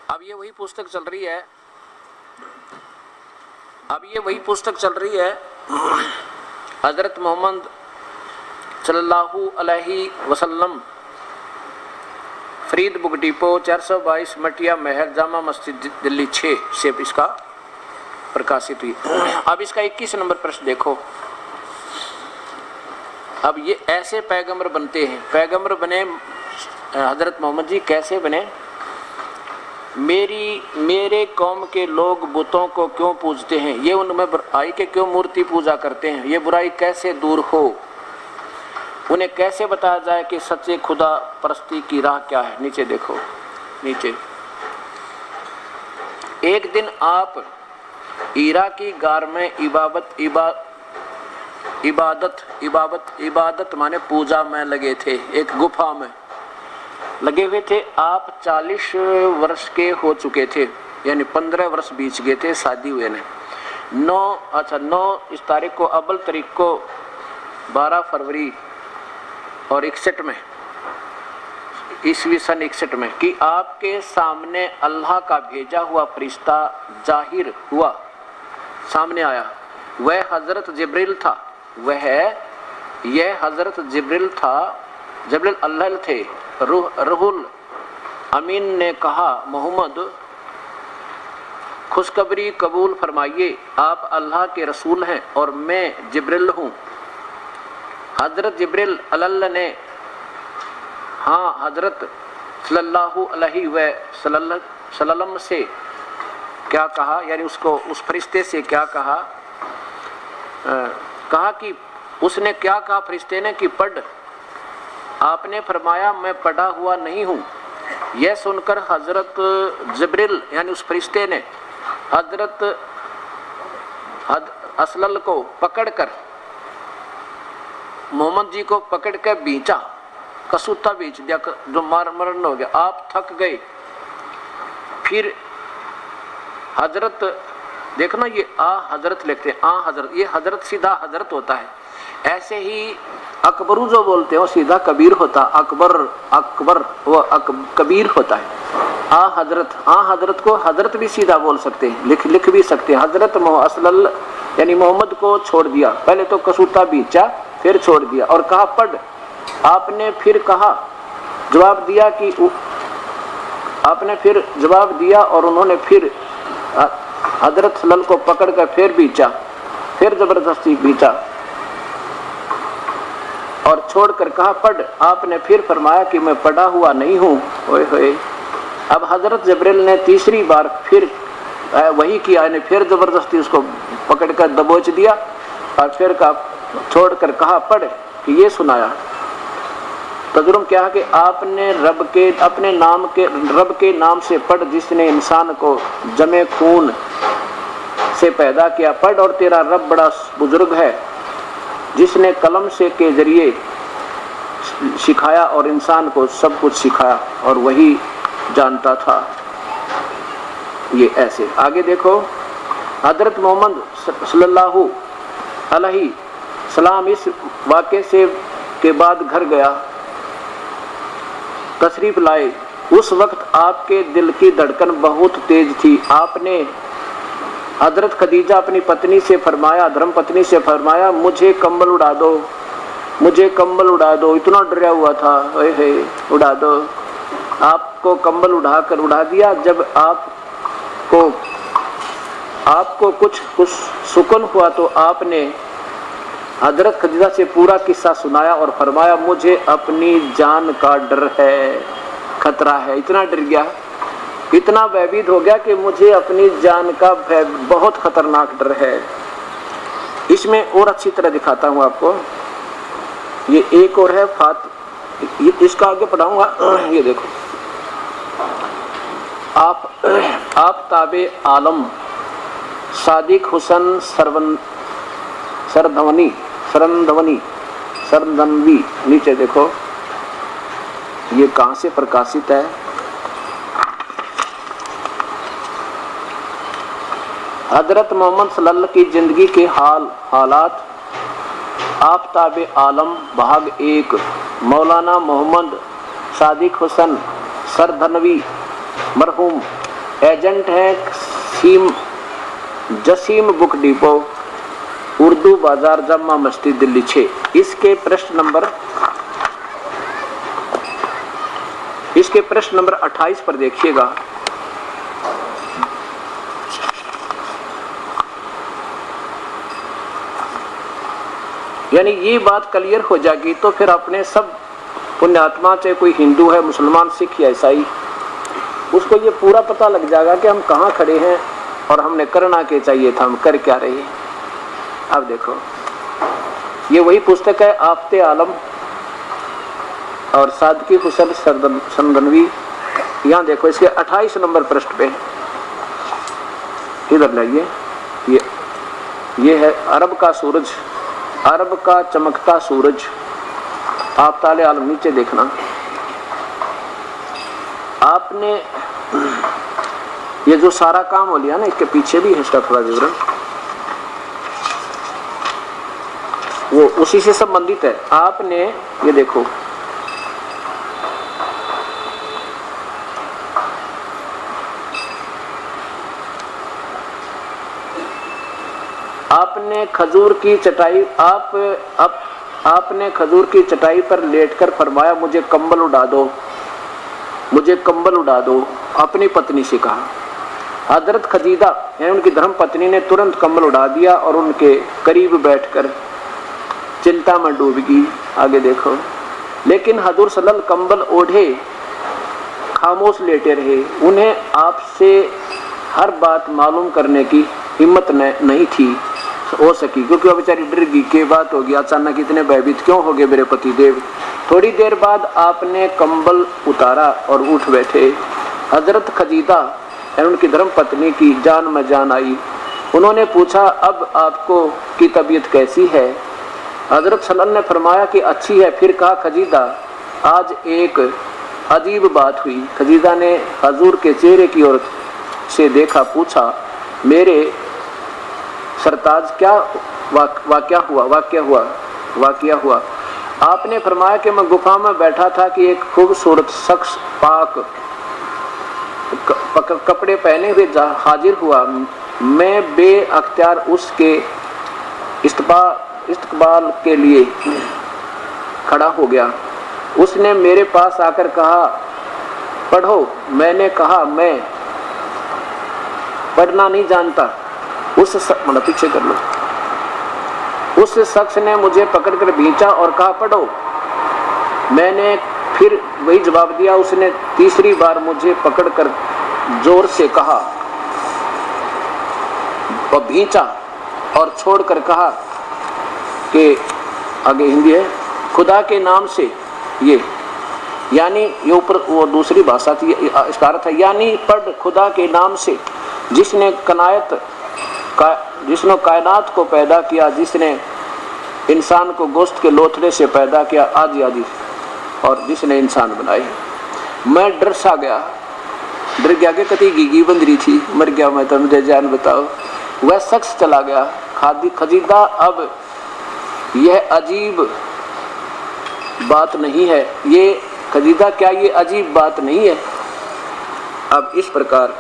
अब ये वही पुस्तक चल रही है, हजरत मोहम्मद सल्लल्लाहु अलैहि वसल्लम, फरीद बुक डिपो 422 मटिया महल, जामा मस्जिद दिल्ली 6 से इसका प्रकाशित हुई। अब इसका 21 नंबर प्रश्न देखो। अब ये ऐसे पैगंबर बनते हैं, पैगंबर बने हजरत मोहम्मद जी कैसे बने? मेरे कौम के लोग बुतों को क्यों पूजते हैं, ये उनमें बुराई के क्यों मूर्ति पूजा करते हैं, ये बुराई कैसे दूर हो, उन्हें कैसे बताया जाए कि सच्चे खुदा परस्ती की राह क्या है। नीचे देखो, नीचे एक दिन आप ईरा की गार में इबादत माने पूजा में लगे थे, एक गुफा में लगे हुए थे। आप 40 वर्ष के हो चुके थे, यानी 15 वर्ष बीत गए थे शादी हुए ने। 9 इस तारीख को, अव्वल तारीख को 12 फरवरी और 61 में, ईस्वी सन 61 में कि आपके सामने अल्लाह का भेजा हुआ फरिश्ता जाहिर हुआ, सामने आया। वह हजरत जिब्रील था, यह हजरत जिब्रील था, जिब्रील अल्लाह थे। रूहुल अमीन ने कहा, मोहम्मद खुशखबरी कबूल फरमाइए, आप अल्लाह के रसूल हैं और मैं जिब्रील हूँ। हजरत जिब्रील अल्लाह ने हाँ हजरत सल्लल्लाहु अलैहि वसल्लम से क्या कहा, यानी उसको, उस फरिश्ते से क्या कहा, कहा कि उसने क्या कहा फरिश्ते ने कि पढ़। आपने फरमाया मैं पढ़ा हुआ नहीं हूँ। यह सुनकर हजरत जिब्रील यानी उस फरिश्ते ने हजरत असलल को पकड़कर, मोहम्मद जी को पकड़कर बींचा, कसूता बींच दिया, जो मरण हो गया। आप थक गए। फिर हजरत, देखना ये हजरत लिखते हैं, हजरत, ये हजरत सीधा हजरत होता है। ऐसे ही अकबरू जो बोलते हो सीधा कबीर होता, अकबर वो कबीर होता है। हजरत को हजरत भी सीधा बोल सकते हैं, लिख भी सकते हैं। हजरत असलल यानी मोहम्मद को छोड़ दिया, पहले तो कसूता बीचा फिर छोड़ दिया और कहा पढ़। आपने फिर कहा, जवाब दिया कि आपने फिर जवाब दिया और उन्होंने फिर हजरत सल्लल को पकड़कर फिर बीचा, फिर जबरदस्ती बीचा और छोड़कर कहा पढ़। आपने फिर फरमाया कि मैं पढ़ा हुआ नहीं हूँ। ओए होए। अब हजरत जिब्रील ने तीसरी बार फिर वही किया, यानी फिर जबरदस्ती उसको पकड़कर दबोच दिया और फिर कहा छोड़कर कहा पढ़, कि ये सुनाया। तजुर्म क्या है कि आपने रब के नाम से पढ़, जिसने इंसान को जमे खून से पैदा किया। पढ़ और तेरा रब बड़ा बुजुर्ग है, जिसने कलम से के जरिए सिखाया और इंसान को सब कुछ सिखाया और वही जानता था। ये ऐसे आगे देखो। हजरत मोहम्मद सल्लल्लाहु अलैहि सलाम इस वाक़े से के बाद घर गया, तशरीफ लाए। उस वक्त आपके दिल की धड़कन बहुत तेज थी। आपने हजरत खदीजा अपनी पत्नी से फरमाया, धर्म पत्नी से फरमाया, मुझे कंबल उड़ा दो, मुझे कंबल उड़ा दो। इतना डरा हुआ था, ओए उड़ा दो। आपको कंबल उड़ा दिया। जब आपको कुछ सुकून हुआ तो आपने हजरत खदीजा से पूरा किस्सा सुनाया और फरमाया, मुझे अपनी जान का डर है, खतरा है। इतना डर गया, इतना भयभीत हो गया कि मुझे अपनी जान का भय, बहुत खतरनाक डर है। इसमें और अच्छी तरह दिखाता हूँ आपको। ये एक और है इसका आगे पढ़ाऊंगा। ये देखो, आप ताबे आलम सादिक हुसैन सरदनवी, नीचे देखो ये कहाँ से प्रकाशित है। हजरत मोहम्मद सल्लल्लाहु की जिंदगी के हालात, आफ्ताब आलम भाग 1, मौलाना मोहम्मद सादिक हुसैन सरधनवी मरहूम एजेंट हैं जसीम बुक डिपो, उर्दू बाजार, जम्मा मस्जिद, दिल्ली 6। इसके प्रश्न नंबर 28 पर देखिएगा। यानी ये बात क्लियर हो जाएगी तो फिर अपने सब पुण्यात्मा, चाहे कोई हिंदू है, मुसलमान, सिख या ईसाई, उसको ये पूरा पता लग जाएगा कि हम कहाँ खड़े हैं और हमने करना क्या चाहिए था, हम कर क्या रहे हैं। अब देखो, ये वही पुस्तक है आफ़ते आलम और सादकी हुसैन संदनवी। यहाँ देखो इसके 28 नंबर पृष्ठ पे, इधर लाइए, ये है अरब का सूरज, अरब का चमकता सूरज। आप ताले आलम नीचे देखना, आपने ये जो सारा काम हो लिया ना, इसके पीछे भी है इसका थोड़ा विवरण, वो उसी से संबंधित है। आपने ये देखो, आपने खजूर की चटाई आपने खजूर की चटाई पर लेटकर फरमाया, मुझे कंबल उड़ा दो, मुझे कंबल उड़ा दो, अपनी पत्नी से कहा। हजरत खदीजा यानी उनकी धर्म पत्नी ने तुरंत कंबल उड़ा दिया और उनके करीब बैठकर चिंता में डूब गई। आगे देखो, लेकिन हजूर सल्लल्लाहु अलैहि वसल्लम कंबल ओढ़े खामोश लेटे रहे। उन्हें आपसे हर बात मालूम करने की हिम्मत नहीं थी हो सकी, क्योंकि वो बेचारी डर गई, के बात हो गया, अचानक इतने भयभीत क्यों हो गए मेरे पति देव। थोड़ी देर बाद आपने कंबल उतारा और उठ बैठे। हजरत खदीजा यानी उनकी धर्म पत्नी की जान में जान आई। उन्होंने पूछा, अब आपको की तबीयत कैसी है? हजरत सल्लल्लाहु ने फरमाया कि अच्छी है। फिर कहा, खदीजा आज एक अजीब बात हुई। खदीजा ने हजूर के चेहरे की ओर से देखा, पूछा, मेरे सरताज क्या वाकया हुआ? आपने फरमाया कि मैं गुफा में बैठा था कि एक खूबसूरत शख्स पाक कपड़े पहने हुए हाजिर हुआ। मैं बेअख्तियार उसके इस्तकबाल के लिए खड़ा हो गया। उसने मेरे पास आकर कहा, पढ़ो। मैंने कहा, मैं पढ़ना नहीं जानता। पीछे कर लो। उस शख्स ने मुझे पकड़कर खींचा और कहा, पढ़ो। मैंने फिर वही जवाब दिया। उसने तीसरी बार मुझे पकड़कर जोर से कहा और खींचा और छोड़कर कहा कि आगे हिंदी है, खुदा के नाम से, ये यानी ये ऊपर वो दूसरी भाषा थी, इसका अर्थ है यानी पढ़ खुदा के नाम से जिसने कायनात को पैदा किया, जिसने इंसान को गोश्त के लोथड़े से पैदा किया, आदि और जिसने इंसान बनाए। मैं डर गया कि कति गीगी बंदरी थी, मर गया मैं, तो मुझे जान बताओ। वह शख्स चला गया। खदीजा, अब यह अजीब बात नहीं है। ये खदीजा, क्या ये अजीब बात नहीं है? अब इस प्रकार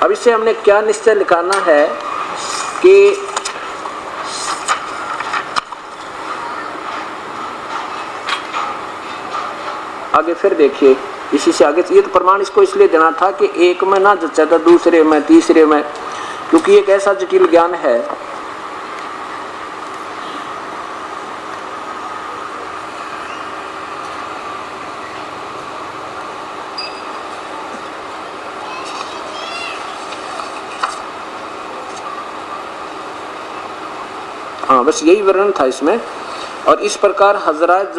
अब इससे हमने क्या निश्चय निकालना है कि आगे फिर देखिए, इसी से आगे ये तो प्रमाण इसको इसलिए देना था कि एक में ना जचा था, दूसरे में, तीसरे में, क्योंकि एक ऐसा जटिल ज्ञान है। हाँ, बस यही वर्णन था इसमें। और इस प्रकार हजरत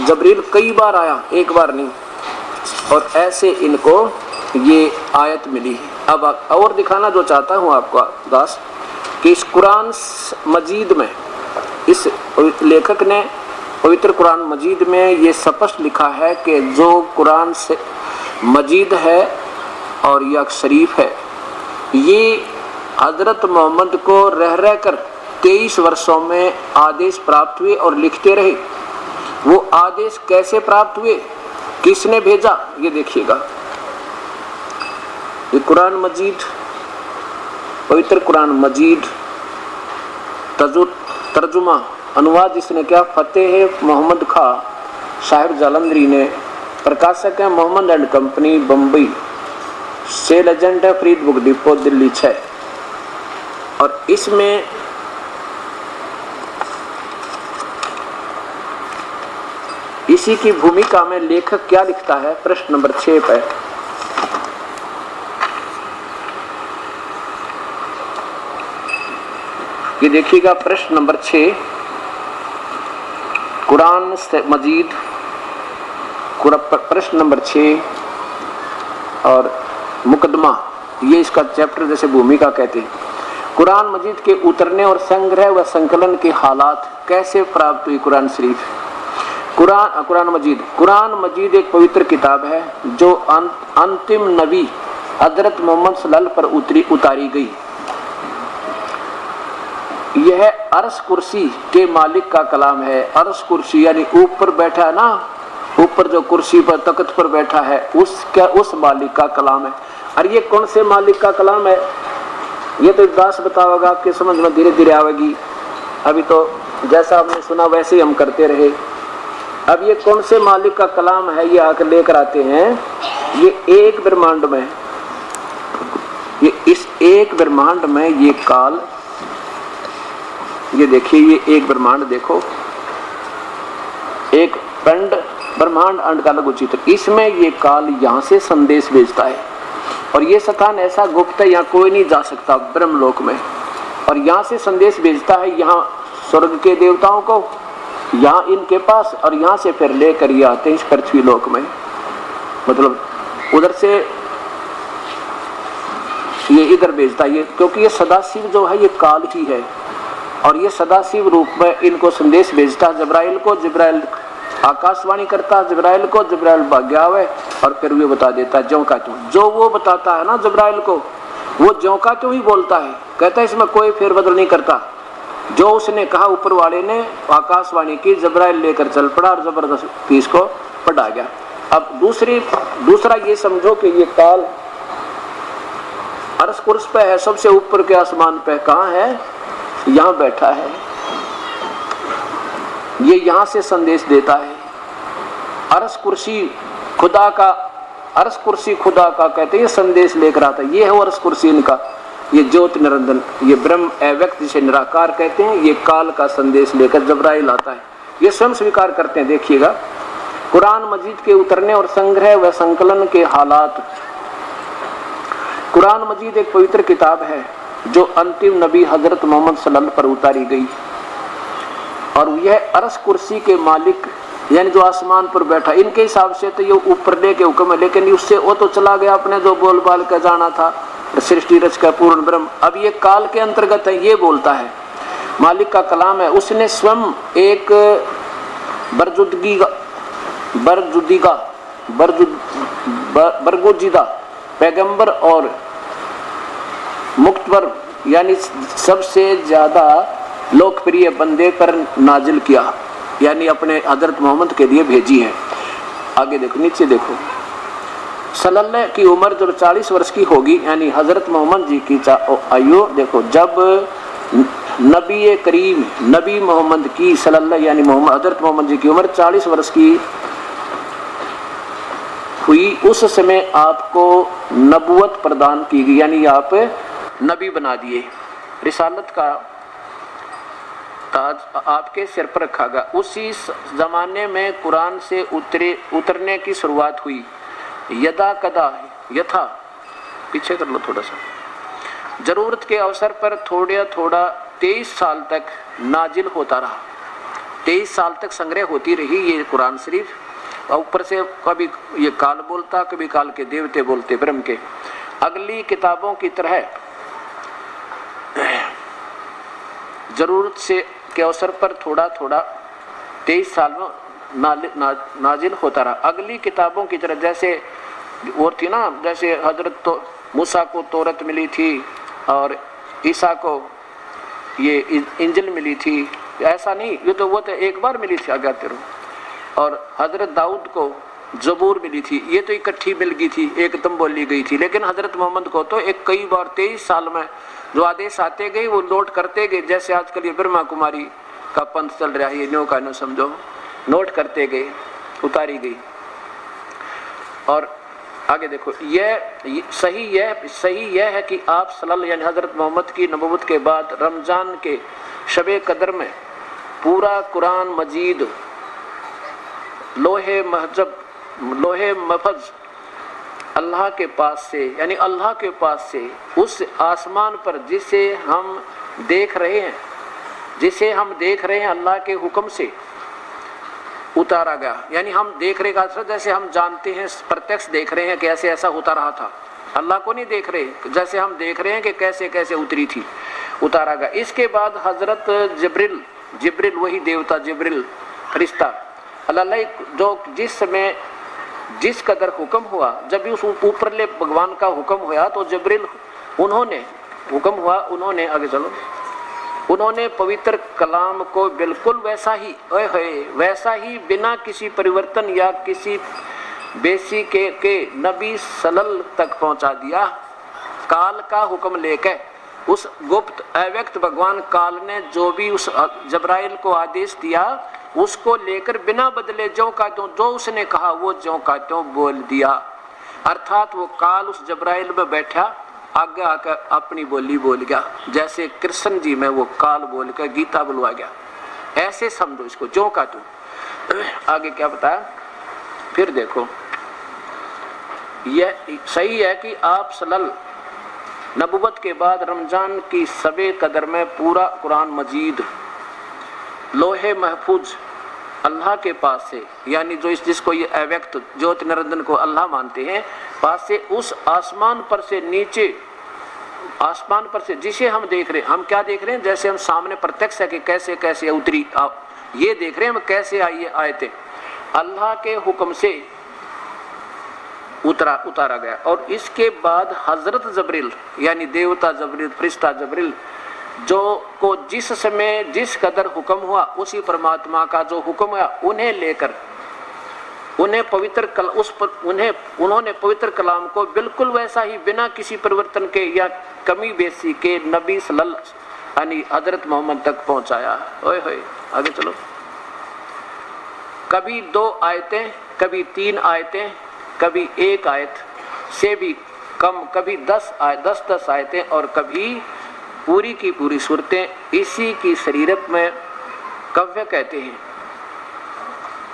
जबरील कई बार आया, एक बार नहीं, और ऐसे इनको ये आयत मिली। अब और दिखाना जो चाहता हूँ आपको दास, कि इस कुरान मजीद में, इस लेखक ने पवित्र कुरान मजीद में ये स्पष्ट लिखा है कि जो कुरान से मजीद है और यह शरीफ है, ये हजरत मोहम्मद को रह कर 23 वर्षों में आदेश प्राप्त हुए और लिखते रहे। वो आदेश कैसे प्राप्त हुए, किसने भेजा, ये देखिएगा। ये कुरान मजीद, पवित्र कुरान मजीद तर्जुमा अनुवाद इसने क्या, फतेह मोहम्मद खां साहिब जालंधरी ने, प्रकाशक है Mohammad and company Bombay, sale agent है फरीद बुक डिपो दिल्ली 6। और इसमें इसी की भूमिका में लेखक क्या लिखता है, प्रश्न नंबर 6 पर, ये देखिएगा। प्रश्न नंबर 6, कुरान मजीद, प्रश्न नंबर 6 और मुकदमा, ये इसका चैप्टर जैसे भूमिका कहते हैं। कुरान मजीद के उतरने और संग्रह व संकलन के हालात कैसे प्राप्त हुई कुरान शरीफ। कुरान मजीद एक पवित्र किताब है जो अंतिम नबी हजरत मोहम्मद सल्लल्लाहु अलैहि वसल्लम पर उतारी गई। यह अर्श कुर्सी के मालिक का कलाम है। अर्श कुर्सी यानी ऊपर बैठा है ना, ऊपर जो कुर्सी पर तख्त पर बैठा है उस मालिक का कलाम है। और ये कौन से मालिक का कलाम है, ये तो दास बताओगा, आपके समझ में धीरे धीरे आवेगी। अभी तो जैसा आपने सुना वैसे ही हम करते रहे। अब ये कौन से मालिक का कलाम है, ये आकर लेकर आते हैं। ये एक ब्रह्मांड में, ये इस एक ब्रह्मांड में ये काल, ये देखिए, ये एक ब्रह्मांड देखो, एक पिंड ब्रह्मांड अंड का लघु चित्र, इसमें ये काल यहाँ से संदेश भेजता है। और ये स्थान ऐसा गुप्त है, यहाँ कोई नहीं जा सकता ब्रह्मलोक में। और यहाँ से संदेश भेजता है यहाँ स्वर्ग के देवताओं को, यहाँ इनके पास, और यहाँ से फिर लेकर ये आते हैं इस पृथ्वी लोक में। मतलब उधर से ये इधर भेजता है, क्योंकि ये सदाशिव जो है ये काल ही है। और ये सदाशिव रूप में इनको संदेश भेजता है जब्राइल को, जब्राइल आकाशवाणी करता है जब्राइल को, जब्राइल भाग्यावे और फिर वो बता देता है ज्यों का त्यों। जो वो बताता है ना जब्राइल को, वो ज्यों का त्यों ही बोलता है, कहता है इसमें कोई फेरबदल नहीं करता। जो उसने कहा ऊपर वाले ने आकाशवाणी की, जब्राइल लेकर चल पड़ा और जबरदस्ती इसको पढ़ा गया। अब दूसरा ये समझो कि ये काल अर्श कुर्स पे है, सबसे ऊपर के आसमान पे। कहाँ है, यहाँ बैठा है। ये यहाँ से संदेश देता है। अर्श कुर्सी खुदा का, अर्श कुर्सी खुदा का कहते हैं, ये संदेश लेकर आता है। ये है अर्श कुर्सी इनका, ये ज्योति निरंजन, ये ब्रह्म अव्यक्त जिसे निराकार कहते हैं, ये काल का संदेश लेकर जब्राइल आता है। ये स्वयं स्वीकार करते हैं। देखिएगा, कुरान मजीद के उतरने और संग्रह व संकलन के हालात। कुरान मजीद एक पवित्र किताब है जो अंतिम नबी हजरत मोहम्मद सल्लल्लाहु अलैहि वसल्लम पर उतारी गई। और यह अर्श कुर्सी के मालिक यानी जो आसमान पर बैठा, इनके हिसाब से तो ये ऊपर ले के हुक्म है, लेकिन उससे वो तो चला गया अपने जो बोल बाल का जाना था, सृष्टि रच का पूर्ण ब्रह्म। अब ये काल के अंतर्गत है, ये बोलता है, मालिक का कलाम है। उसने स्वयं एक बरगुजीदा पैगंबर और मुक्तबर यानी सबसे ज्यादा लोकप्रिय बंदे पर नाजिल किया, यानी अपने हजरत मोहम्मद के लिए भेजी है। आगे देखो, नीचे देखो, सल्लल्लाहु की उम्र जब 40 वर्ष की होगी, यानी हजरत मोहम्मद जी की आयु देखो, जब नबी करीम नबी मोहम्मद की सल्लल्लाहु यानी मोहम्मद हजरत मोहम्मद जी की उम्र 40 वर्ष की हुई, उस समय आपको नबुवत प्रदान की गई, यानी आप नबी बना दिए। रिसालत का ताज आपके सिर पर रखा गया। उसी जमाने में कुरान से उतरने की शुरुआत हुई। यदा कदा यथा, पीछे कर लो थोड़ा सा, जरूरत के अवसर पर थोड़ा थोड़ा 23 साल तक नाजिल होता रहा। 23 साल तक संग्रह होती रही ये कुरान शरीफ। और ऊपर से कभी ये काल बोलता, कभी काल के देवते बोलते ब्रह्म के। अगली किताबों की तरह जरूरत से के अवसर पर थोड़ा थोड़ा 23 साल में नाजिल होता रहा। अगली किताबों की तरह जैसे वो थी ना, जैसे हजरत मूसा को तौरत मिली थी और ईसा को ये इंजिल मिली थी, ऐसा नहीं, ये तो वो तो एक बार मिली थी आज्ञा तेरे। और हजरत दाऊद को जबूर मिली थी, ये तो इकट्ठी मिल गई थी, एकदम बोली गई थी। लेकिन हजरत मोहम्मद को तो एक कई बार 23 साल में जो आदेश आते गए वो नोट करते गए, जैसे आजकल ये ब्रह्मा कुमारी का पंथ चल रहा है, ये न्यो का न्यो समझो, नोट करते गए, उतारी गई। और आगे देखो, यह सही यह है कि आप सल्लल्लाहु यानी हजरत मोहम्मद की नबूवत के बाद रमजान के शबे कदर में पूरा कुरान मजीद लोहे महफज अल्लाह के पास से, यानी अल्लाह के पास से उस आसमान पर जिसे हम देख रहे हैं अल्लाह के हुक्म से उतारा गया। यानी हम देख रहे का जैसे हम जानते हैं, प्रत्यक्ष देख रहे हैं कि ऐसे ऐसा होता रहा था, अल्लाह को नहीं देख रहे, जैसे हम देख रहे हैं कि कैसे कैसे उतरी थी, उतारा गया। इसके बाद हजरत जिब्रिल वही देवता जिब्रिल फरिश्ता अल्लाह जो जिस समय जिस कदर हुक्म हुआ, जब भी उस ऊपरले भगवान का हुक्म हुआ तो जिब्रिल उन्होंने आगे चलो, उन्होंने पवित्र कलाम को बिल्कुल वैसा ही बिना किसी परिवर्तन या किसी बेसी के नबी सल्लल्लाहु तक पहुंचा दिया। काल का हुक्म लेकर उस गुप्त अव्यक्त भगवान काल ने जो भी उस जबराइल को आदेश दिया उसको लेकर बिना बदले ज्यों का त्यों जो उसने कहा वो ज्यों का त्यों बोल दिया। अर्थात वो काल उस जबराइल में बैठा, आगे आकर अपनी बोली बोल गया, जैसे कृष्ण जी में वो काल बोल कर गीता बुलवा गया। ऐसे समझो इसको, ज्यों का त्यों। आगे क्या बताया फिर देखो, यह सही है कि आप सल्लल्लाहु नबूवत के बाद रमजान की सबे कदर में पूरा कुरान मजीद लोहे महफूज अल्लाह के पास से, यानी जो जिसको ये अव्यक्त ज्योति निरंजन को अल्लाह मानते हैं, पास से उस आसमान पर से नीचे, आसमान पर से जिसे हम देख रहे हैं, हम क्या देख रहे हैं, जैसे हम सामने प्रत्यक्ष है कि कैसे कैसे उतरी, ये देख रहे हैं हम कैसे आई आए थे, अल्लाह के हुक्म से उतारा गया। और इसके बाद हजरत जबरील यानी देवता जबरील फरिश्ता जबरील जो को जिस समय जिस कदर हुक्म हुआ उसी परमात्मा का जो हुक्म हुआ उन्हें लेकर उन्होंने पवित्र कलाम को बिल्कुल वैसा ही बिना किसी परिवर्तन के या कमी बेसी के नबी सल्लल्लाहु यानी हजरत मोहम्मद तक पहुंचाया। ओए होए आगे चलो, कभी 2 आयतें, कभी 3 आयतें, कभी 1 आयत से भी कम, कभी 10 आयतें और कभी पूरी की पूरी सूरतें। इसी की शरीरत में कव्य कहते हैं।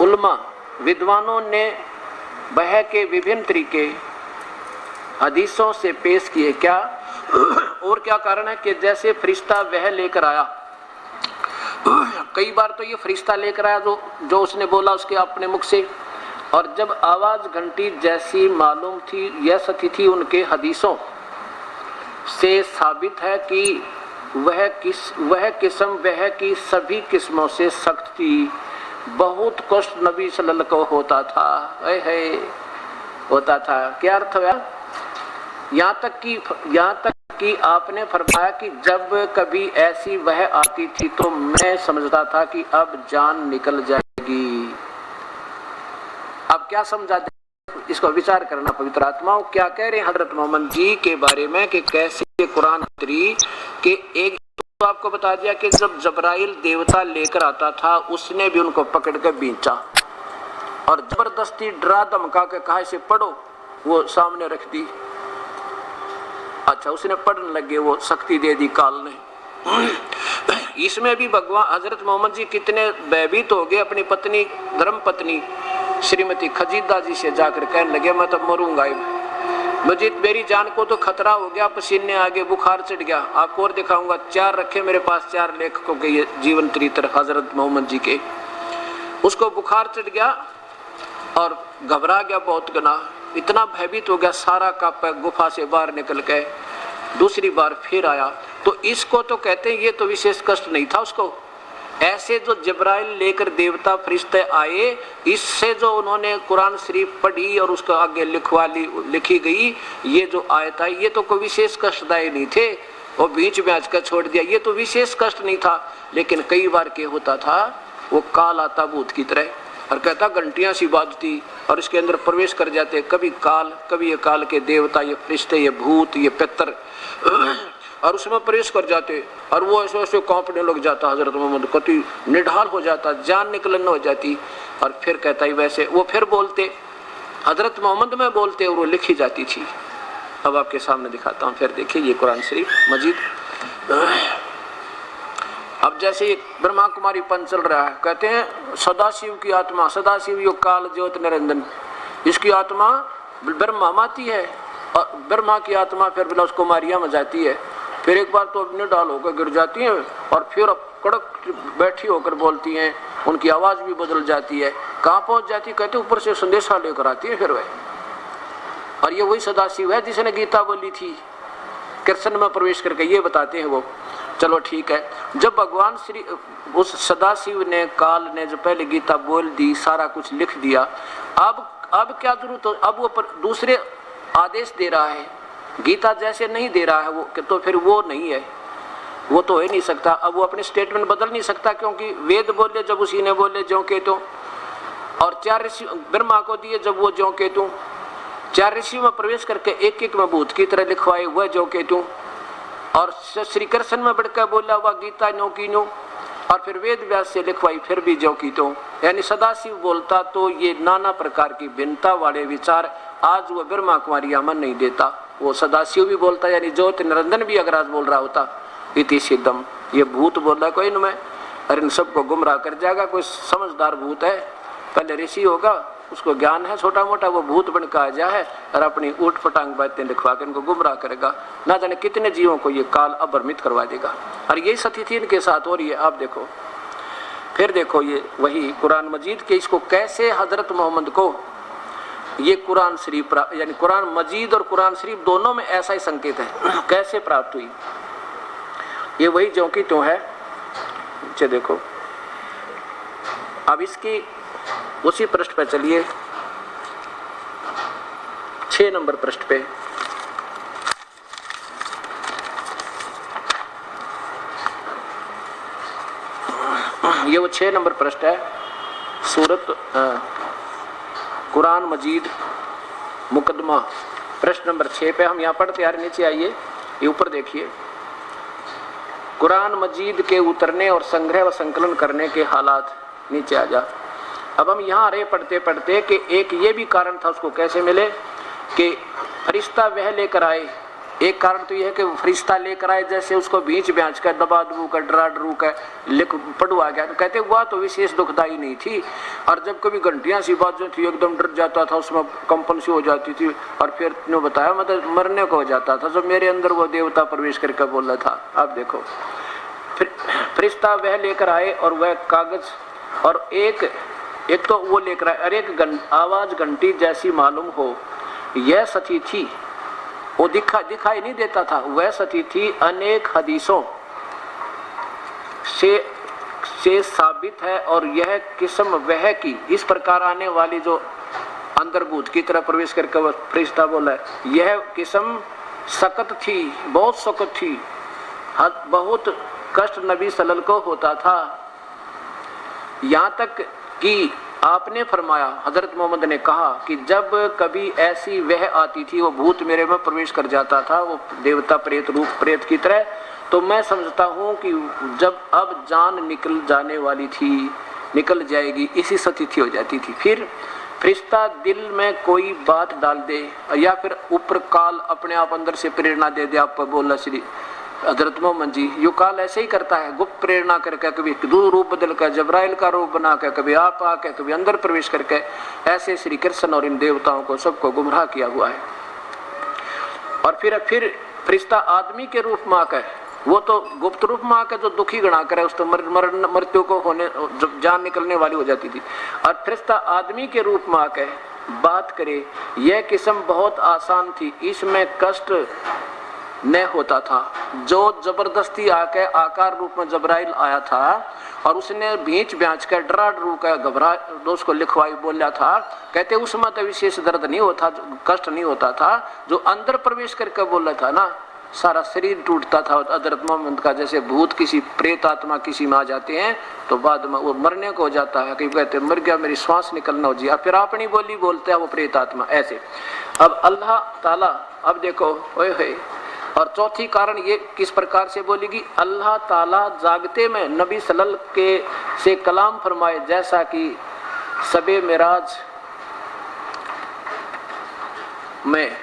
उल्मा विद्वानों ने वह के विभिन्न तरीके हदीसों से पेश किए। क्या और क्या कारण है कि जैसे फरिश्ता वह लेकर आया, कई बार तो ये फरिश्ता लेकर आया जो उसने बोला उसके अपने मुख से, और जब आवाज घंटी जैसी मालूम थी, यह सती थी उनके हदीसों से साबित है कि वह किस्म वह की सभी किस्मों से सख्त थी। बहुत कष्ट नबी सल्लल्लाहु को होता था, होता था। क्या अर्थ हुआ? यहाँ तक कि आपने फरमाया कि जब कभी ऐसी वह आती थी तो मैं समझता था कि अब जान निकल जाएगी। अब क्या समझा, इसको विचार करना। पवित्र आत्माओं क्या कह रहे हैं हजरत मोहम्मद जी के बारे में कि कैसे कुरान उतरी के एक तो आपको बता दिया कि जब जबराइल देवता लेकर आता था उसने भी उनको पकड़ कर बींचा और जबरदस्ती डरा धमका के कहा इसे पढ़ो, वो सामने रख दी। अच्छा, उसने पढ़ने लगे, वो शक्ति दे दी काल ने। इसमें भी भगवान हजरत मोहम्मद जी कितने भयभीत हो गए। अपनी पत्नी धर्म पत्नी श्रीमती खजीदा जी से जाकर कहने लगे मैं तो मरूंगा, मुझे मेरी जान को तो खतरा हो गया, पसीने आ गए, बुखार चढ़ गया। आपको और दिखाऊंगा, 4 रखे मेरे पास, 4 लेखकों के ये जीवन चरित्र हजरत मोहम्मद जी के। उसको बुखार चढ़ गया और घबरा गया बहुत गना, इतना भयभीत हो गया, सारा का गुफा से बाहर निकल गए। दूसरी बार फिर आया तो इसको तो कहते हैं ये तो विशेष कष्ट नहीं था उसको। ऐसे जो जिब्राइल लेकर देवता फरिश्ते आए, इससे जो उन्होंने कुरान शरीफ पढ़ी और उसको आगे लिखी गई ये जो आयत आई, ये तो कोई विशेष कष्टदायी नहीं थे। वो बीच में आजकल छोड़ दिया। ये तो विशेष कष्ट नहीं था, लेकिन कई बार क्या होता था, वो काल आता भूत की तरह और कहता घंटियां सी बाजती और इसके अंदर प्रवेश कर जाते, कभी काल, कभी ये काल के देवता, ये फरिश्ते, ये भूत, ये पितर, और उसमें प्रवेश कर जाते और वो ऐसे ऐसे कांपने लग जाता। हजरत मोहम्मद कति निढाल हो जाता, जान निकलन हो जाती। और फिर कहता ही वैसे वो फिर बोलते, हजरत मोहम्मद में बोलते और वो लिखी जाती थी। अब आपके सामने दिखाता हूँ, फिर देखिए ये कुरान शरीफ मजीद। अब जैसे ब्रह्मा कुमारी पन चल रहा है, कहते हैं सदाशिव की आत्मा, सदाशिव यो काल ज्योत निरंजन, इसकी आत्मा ब्रह्मा माती है और ब्रह्मा की आत्मा फिर बिलास कुमारिया में जाती है। फिर एक बार तो अपने डाल होकर गिर जाती हैं और फिर कड़क बैठी होकर बोलती हैं, उनकी आवाज भी बदल जाती है। कहाँ पहुंच जाती, कहते ऊपर से संदेशा लेकर आती है फिर वह। और ये वही सदाशिव है जिसने गीता बोली थी, कृष्ण में प्रवेश करके, ये बताते हैं वो। चलो ठीक है, जब भगवान श्री उस सदाशिव ने, काल ने जो पहले गीता बोल दी, सारा कुछ लिख दिया, अब क्या जरूरत हो, अब वो दूसरे आदेश दे रहा है, गीता जैसे नहीं दे रहा है वो, तो फिर वो नहीं है, वो तो हो ही नहीं सकता। अब वो अपने स्टेटमेंट बदल नहीं सकता, क्योंकि वेद बोले जब उसी ने बोले ज्यों के त्यों, और 4 ऋषि ब्रह्मा को दिए जब वो ज्यों के त्यों, 4 ऋषि में प्रवेश करके एक एक में भूत की तरह लिखवाए हुआ ज्यों के त्यों, और श्री कृष्ण में बढ़कर बोला हुआ गीता नो की नो, और फिर वेद व्यास से लिखवाई फिर भी ज्यों की त्यों। यानी सदाशिव बोलता तो ये नाना प्रकार की भिन्नता वाले विचार आज वो ब्रह्मा कुमारी अमन नहीं देता, वो सदाशिव भी बोलता, यानी ज्योति निरंजन भी अगर आज बोल रहा होता इति सिद्धम, ये भूत बोल रहा कोई इनमें, अरे इन सबको गुमराह कर जाएगा। कोई समझदार भूत है, पहले ऋषि होगा, उसको ज्ञान है छोटा मोटा, वो भूत बन के आ जाए और अपनी ऊट पटांग बातें लिखवा के इनको गुमराह करेगा, ना जाने कितने जीवों को ये काल अभ्रमित करवा देगा। और यही स्थिति इनके साथ हो रही है। आप देखो, फिर देखो ये वही कुरान मजीद के, इसको कैसे हजरत मोहम्मद को ये कुरान शरीफ, यानी कुरान मजीद और कुरान शरीफ दोनों में ऐसा ही संकेत है, कैसे प्राप्त हुई, ये वही ज्यों की त्यों है। नीचे देखो, अब इसकी उसी पृष्ठ पे चलिए, 6 नंबर पृष्ठ पे, ये वो 6 नंबर पृष्ठ है, सूरत कुरान मजीद मुकदमा प्रश्न नंबर 6 पे हम यहाँ पढ़ते आ रहे। नीचे आइए, ये ऊपर देखिए, कुरान मजीद के उतरने और संग्रह व संकलन करने के हालात। नीचे आ जा। अब हम यहाँ रहे पढ़ते पढ़ते कि एक ये भी कारण था उसको कैसे मिले कि फरिश्ता वह लेकर आए। एक कारण तो यह है कि फरिश्ता लेकर आए, जैसे उसको बीच ब्याज कर दबा दबू कर डरा डरू कर लिख पढ़वा गया, तो कहते हुआ तो विशेष दुखदाई नहीं थी। और जब कभी घंटियां सी बातें थी, एकदम डर जाता था, उसमें कंपन सी हो जाती थी, और फिर ने बताया मतलब मरने को हो जाता था जब मेरे अंदर वो देवता प्रवेश करके बोल रहा था। आप देखो, फिर फरिश्ता वह लेकर आए और वह कागज और एक तो वो लेकर आए, और एक आवाज घंटी जैसी मालूम हो, यह सती थी, वो दिखाई नहीं देता था, वह सती थी, अनेक हदीसों से साबित है। और यह किस्म वह की, इस प्रकार आने वाली जो अंतर्भूत की तरह प्रवेश करके वह फरिश्ता बोला है, यह किस्म सख्त थी, बहुत सख्त थी, बहुत कष्ट नबी सल्लल्लाहु को होता था। यहाँ तक कि आपने फरमाया, हजरत मोहम्मद ने कहा कि जब कभी ऐसी वह आती थी, वो भूत मेरे में प्रवेश कर जाता था, वो देवता प्रेत रूप प्रेत की तरह, तो मैं समझता हूँ कि जब अब जान निकल जाने वाली थी, निकल जाएगी, इसी स्थिति हो जाती थी। फिर फरिश्ता दिल में कोई बात डाल दे, या फिर ऊपर काल अपने आप अंदर से प्रेरणा दे दे, आप पर बोला श्री हजरत मोहम्मद जी, यो काल ऐसे ही करता है, गुप्त प्रेरणा करके, कभी दो रूप बदल कर जबराइल का रूप बना के, कभी आप आके, कभी अंदर प्रवेश करके, ऐसे श्री कृष्ण और इन देवताओं को सबको गुमराह किया हुआ है। और फिर फरिश्ता आदमी के रूप में आकर, वो तो गुप्त रूप में आकर जो दुखी गणा करे, उस तो मृत्यु को होने, जब जान निकलने वाली हो जाती थी, और फरिश्ता आदमी के रूप में आकर बात करे, यह किस्म बहुत आसान थी, इसमें कष्ट न होता था। जो जबरदस्ती आके आकार रूप में जबराइल आया था और उसने भींच ब्याच कर डरा डरू कर घबरा उसको लिखवाई बोला था, कहते उसमें तो विशेष दर्द नहीं होता, कष्ट नहीं होता था। जो अंदर प्रवेश करके बोला था ना, सारा शरीर टूटता था हजरत मोहम्मद का। जैसे भूत किसी प्रेत आत्मा किसी में आ जाते हैं तो बाद में वो मरने को हो जाता है, कहीं कहते मर गया मेरी श्वास निकलना हो जी, और फिर अपनी बोली बोलते हैं वो प्रेत आत्मा ऐसे। अब अल्लाह ताला, अब देखो ओए होए, और चौथी कारण ये किस प्रकार से बोलेगी, अल्लाह ताला जागते में नबी सल्लल्लाहु के से कलाम फरमाए, जैसा कि सबे मेराज में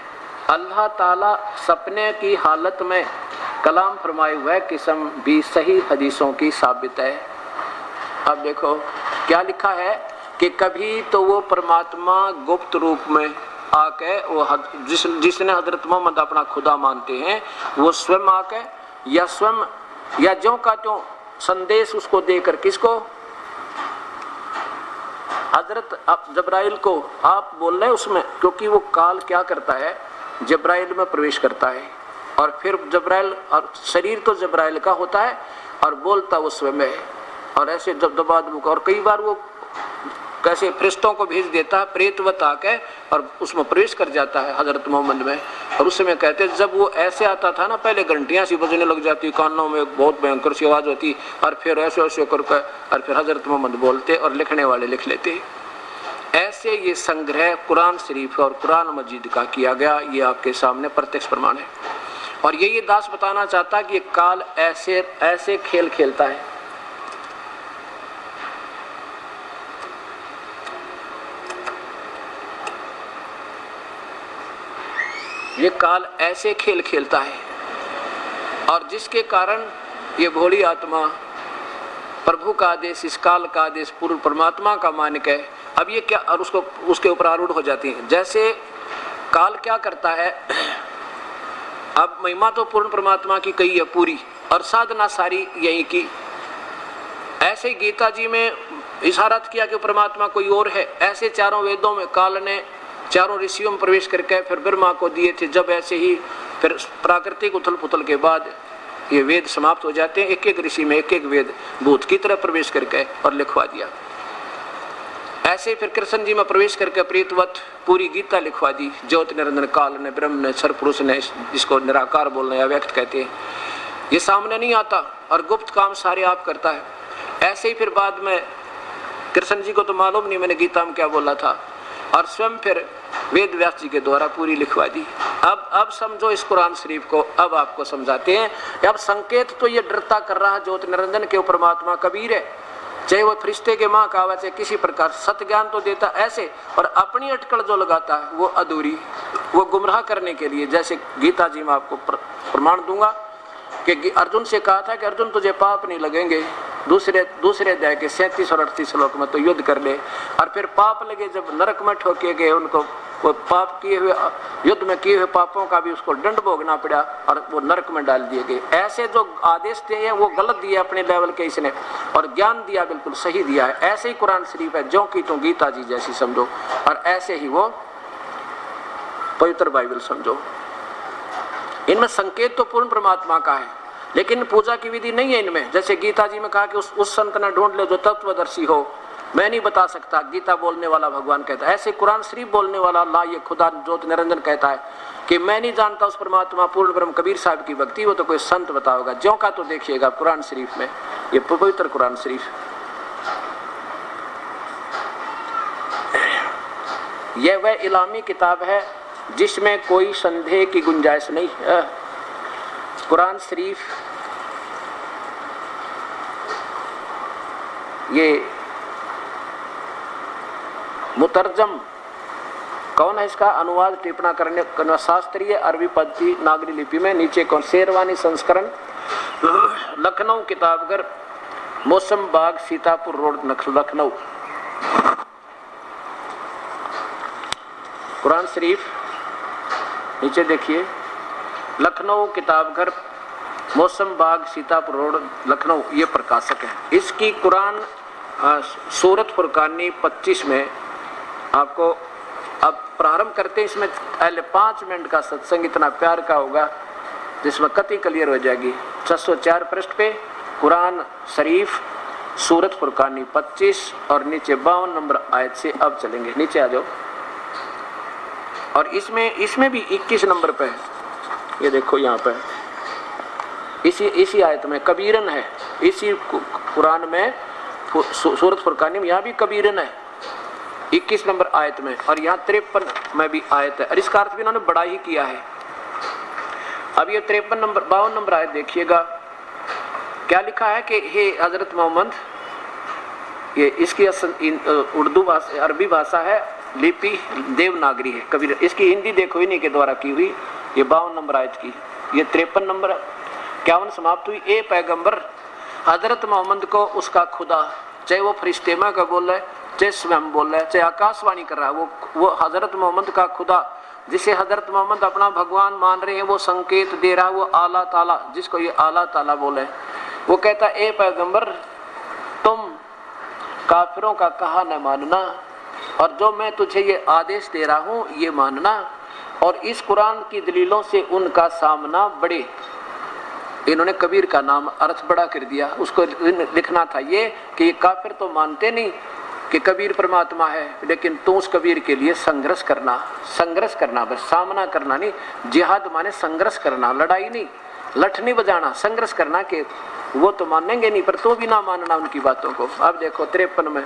अल्लाह ताला सपने की हालत में कलाम फरमाए हुए किस्म भी सही हदीसों की साबित है। अब देखो क्या लिखा है कि कभी तो वो परमात्मा गुप्त रूप में आके वो जिसने हजरत मोहम्मद अपना खुदा मानते हैं वो स्वयं आके या स्वयं या ज्यों का त्यों संदेश उसको देकर, किसको, हजरत जब्राइल को आप बोल रहे उसमें, क्योंकि वो काल क्या करता है, जब्राइल में प्रवेश करता है और फिर जब्राइल, और शरीर तो जब्राइल का होता है और बोलता वो स्वयं है, और ऐसे जब दबादमुख, और कई बार वो कैसे फरिश्तों को भेज देता है प्रेतवत आके और उसमें प्रवेश कर जाता है हजरत मोहम्मद में। और उस समय कहते जब वो ऐसे आता था ना, पहले घंटियां सी बजने लग जाती, कानों में बहुत भयंकर सी आवाज होती, और फिर ऐसे ऐसे करके और फिर हजरत मोहम्मद बोलते और लिखने वाले लिख लेते। ऐसे ये संग्रह कुरान शरीफ और कुरान मजीद का किया गया, ये आपके सामने प्रत्यक्ष प्रमाण है। और ये दास बताना चाहता है कि काल ऐसे ऐसे खेल खेलता है। ये काल ऐसे खेल खेलता है और जिसके कारण ये भोली आत्मा प्रभु का आदेश, इस काल का आदेश पूर्ण परमात्मा का मान के अब ये क्या, और उसको उसके ऊपर आरूढ़ हो जाती है। जैसे काल क्या करता है, अब महिमा तो पूर्ण परमात्मा की कही है पूरी और साधना सारी यही की। ऐसे गीता जी में इशारा किया कि परमात्मा कोई और है। ऐसे चारों वेदों में काल ने चारों ऋषियों में प्रवेश करके फिर ब्रह्मा को दिए थे। जब ऐसे ही फिर प्राकृतिक उथल पुथल के बाद ये वेद समाप्त हो जाते हैं, एक एक ऋषि में एक एक वेद भूत की तरह प्रवेश करके और लिखवा दिया। ऐसे फिर कृष्ण जी में प्रवेश करके प्रीतवत पूरी गीता लिखवा दी। ज्योत निरंजन काल ने, ब्रह्म ने, सर पुरुष ने, जिसको निराकार बोलना या व्यक्त कहते हैं, ये सामने नहीं आता और गुप्त काम सारे आप करता है। ऐसे ही फिर बाद में कृष्ण जी को तो मालूम नहीं मैंने गीता में क्या बोला था, और स्वयं फिर वेद व्यास जी के द्वारा पूरी लिखवा दी। अब समझो इस कुरान शरीफ को, अब आपको समझाते हैं। अब संकेत तो ये डरता कर रहा ज्योत निरंजन के परमात्मा कबीर है, चाहे वो फरिश्ते के माँ का चाहे किसी प्रकार सत्य ज्ञान तो देता ऐसे, और अपनी अटकल जो लगाता है वो अधूरी, वो गुमराह करने के लिए। जैसे गीता जी में आपको प्रमाण दूंगा कि अर्जुन से कहा था कि अर्जुन तुझे पाप नहीं लगेंगे, दूसरे अध्याय के 37 और 38 श्लोक में तो युद्ध कर ले। और फिर पाप लगे जब नरक में ठोके गए उनको, वो पाप किए हुए युद्ध में किए हुए पापों का भी उसको दंड भोगना पड़ा और वो नरक में डाल दिए गए। ऐसे जो आदेश दिए वो गलत दिए अपने लेवल के इसने, और ज्ञान दिया बिल्कुल सही दिया है। ऐसे ही कुरान शरीफ है, जो की तो गीता जी जैसी समझो, और ऐसे ही वो पवित्र बाइबल समझो। इनमें संकेत तो पूर्ण परमात्मा का है, लेकिन पूजा की विधि नहीं है इनमें। जैसे गीता जी में कहा कि उस संत ने ढूंढ ले जो तत्वदर्शी हो, मैं नहीं बता सकता, गीता बोलने वाला भगवान कहता है। ऐसे कुरान शरीफ बोलने वाला अल्लाह ये खुदा ज्योत निरंजन कहता है कि मैं नहीं जानता उस परमात्मा पूर्ण ब्रह्म कबीर साहब की भक्ति, वो तो कोई संत बताओगा। ज्यों का तो देखिएगा कुरान शरीफ में, ये पवित्र कुरान शरीफ, यह वह इलामी किताब है जिसमें कोई संदेह की गुंजाइश नहीं है। कुरान शरीफ ये मुतरजम कौन है, इसका अनुवाद टिप्पणी करने शास्त्रीय अरबी पद्धति नागरी लिपि में, नीचे कौन, शेरवानी संस्करण, लखनऊ किताबघर, मौसम बाग, सीतापुर रोड, लखनऊ। कुरान शरीफ नीचे देखिए, लखनऊ किताबघर, मौसम बाग, सीतापुर रोड, लखनऊ, ये प्रकाशक है। इसकी कुरान सूरत फुरकानी 25 में आपको, अब प्रारंभ करते हैं इसमें पहले 5 मिनट का सत्संग इतना प्यार का होगा जिसमें कति क्लियर हो जाएगी। 604 पृष्ठ पे कुरान शरीफ सूरत फुरकानी 25 और नीचे 52 नंबर आयत से अब चलेंगे। नीचे आ जाओ। और इसमें भी 21 नंबर पे है, ये देखो यहाँ पे इसी आयत में कबीरन है, इसी कुरान में सूरत फुरकान में यहाँ भी कबीरन है 21 नंबर आयत में, और यहाँ 53 में भी आयत है, और इसका अर्थ भी इन्होंने बड़ा ही किया है। अब ये 52 नंबर आयत देखिएगा, क्या लिखा है कि हे हजरत मोहम्मद, ये इसकी उर्दू भाषा अरबी भाषा है, लिपि देवनागरी है कबीर, इसकी हिंदी देखो इन्हीं के द्वारा की हुई, ये 52 नंबर आयत की, ये 53 नंबर 51 समाप्त हुई। ए पैगंबर, हजरत मोहम्मद को उसका खुदा, चाहे वो फरिश्ते में का बोल रहा है, चाहे स्वयं बोल रहा है, चाहे आकाशवाणी कर रहा है, वो हजरत मोहम्मद का खुदा जिसे हजरत मोहम्मद अपना भगवान मान रहे हैं, वो संकेत दे रहा है, वो आला ताला, जिसको ये आला ताला बोले, वो कहता ए पैगंबर, तुम काफिरों का कहा न मानना, और जो मैं तुझे ये आदेश दे रहा हूँ ये मानना, और इस कुरान की दलीलों से उनका सामना बड़े। इन्होंने कबीर का नाम अर्थ बड़ा कर दिया, उसको लिखना था ये कि काफिर तो मानते नहीं कि कबीर परमात्मा है, लेकिन तू उस कबीर के लिए संघर्ष करना बस, सामना करना नहीं। जिहाद माने संघर्ष करना, लड़ाई नहीं, लठ नहीं बजाना, संघर्ष करना कि वो तो मानेंगे नहीं पर तू भी ना मानना उनकी बातों को। अब देखो 53 में,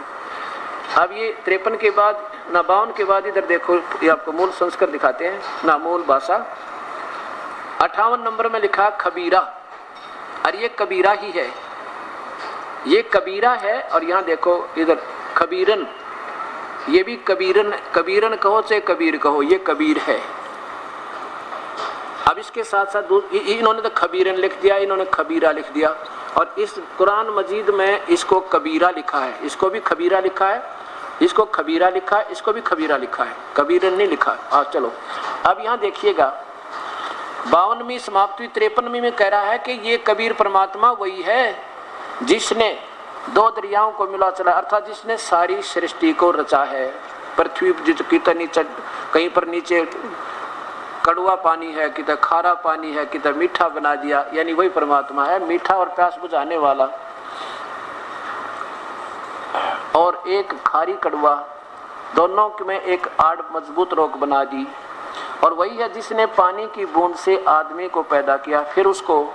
अब ये 53 के बाद ना 52 के बाद इधर देखो, ये आपको मूल संस्कृत दिखाते हैं ना मूल भाषा। 58 नंबर में लिखा खबीरा, और ये कबीरा ही है, ये कबीरा है, और यहाँ देखो इधर कबीरन, ये भी कबीरन कहो चाहे कबीर कहो, ये कबीर है। अब इसके साथ साथ इन्होंने तो खबीरन लिख दिया, इन्होंने खबीरा लिख दिया, और इस कुरान मजीद में इसको कबीरा लिखा है, इसको भी खबीरा लिखा है, इसको खबीरा लिखा है, इसको भी खबीरा लिखा है, कबीरन नहीं लिखा है। चलो अब यहाँ देखिएगा 52वीं समाप्ति 53वीं में कह रहा है कि ये कबीर परमात्मा वही है जिसने दो दरियाओं को मिला चला, अर्थात जिसने सारी सृष्टि को रचा है। पृथ्वी कितना नीचे, कहीं पर नीचे कड़वा पानी है, किधर खारा पानी है, किधर मीठा बना दिया, यानी वही परमात्मा है, मीठा और प्यास बुझाने वाला, और एक खारी कड़वा, दोनों में एक आड़ मजबूत रोक बना दी। और वही है जिसने पानी की बूंद से आदमी को पैदा किया, फिर उसको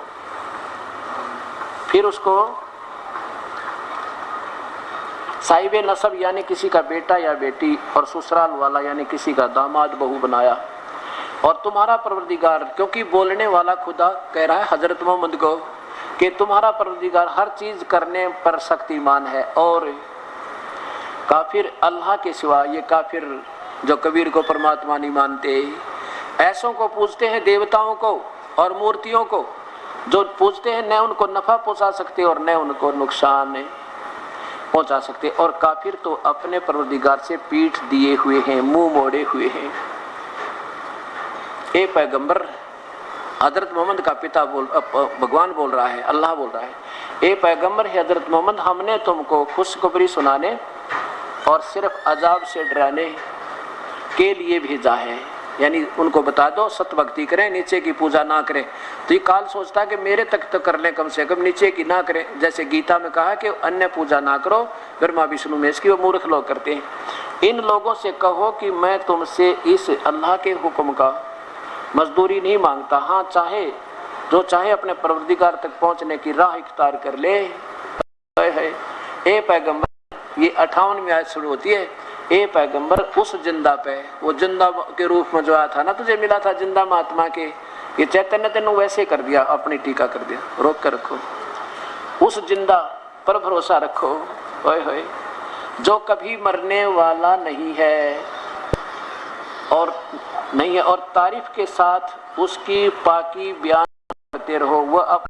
साहिबे नसब यानी किसी का बेटा या बेटी, और ससुराल वाला यानी किसी का दामाद बहू बनाया। और तुम्हारा परवरदिगार, क्योंकि बोलने वाला खुदा कह रहा है हजरत मोहम्मद को कि तुम्हारा परवरदिगार हर चीज करने पर शक्तिमान है, और काफिर अल्लाह के सिवा, ये काफिर जो कबीर को परमात्मा नहीं मानते, ऐसों को पूजते हैं, देवताओं को और मूर्तियों को, जो पूजते हैं न उनको नफा पहुंचा सकते और न उनको नुकसान पहुंचा सकते, और काफिर तो अपने परवरदिगार से पीठ दिए हुए हैं, मुंह मोड़े हुए हैं। ए पैगंबर, हजरत मोहम्मद का पिता भगवान बोल रहा है, अल्लाह बोल रहा है, ए पैगंबर है हजरत मोहम्मद, हमने तुमको खुशखबरी सुनाने और सिर्फ अजाब से डराने के लिए भेजा है, यानी उनको बता दो सत्य भक्ति करें, नीचे की पूजा ना करें। तो ये काल सोचता है कि मेरे तक तो कर लें, कम से कम नीचे की ना करें, जैसे गीता में कहा कि अन्य पूजा ना करो, ब्रह्मा विष्णु महेश की, वो मूर्ख लोग करते हैं। इन लोगों से कहो कि मैं तुमसे इस अल्लाह के हुक्म का मजदूरी नहीं मांगता, हाँ जो चाहे अपने परवरदिगार तक पहुंचने की राह इख्तियार कर ले। ए पैगंबर, ये 58वीं आयत शुरू होती है, ए पैगंबर उस जिंदा पे, वो जिंदा के रूप में जो आया था ना, तुझे मिला था जिंदा महात्मा के, ये चैतन्य तेन वैसे कर दिया, अपनी टीका कर दिया, रोक कर रखो, उस जिंदा पर भरोसा रखो, होए जो कभी मरने वाला नहीं है और तारीफ के साथ उसकी पाकी बयान करते रहो, वह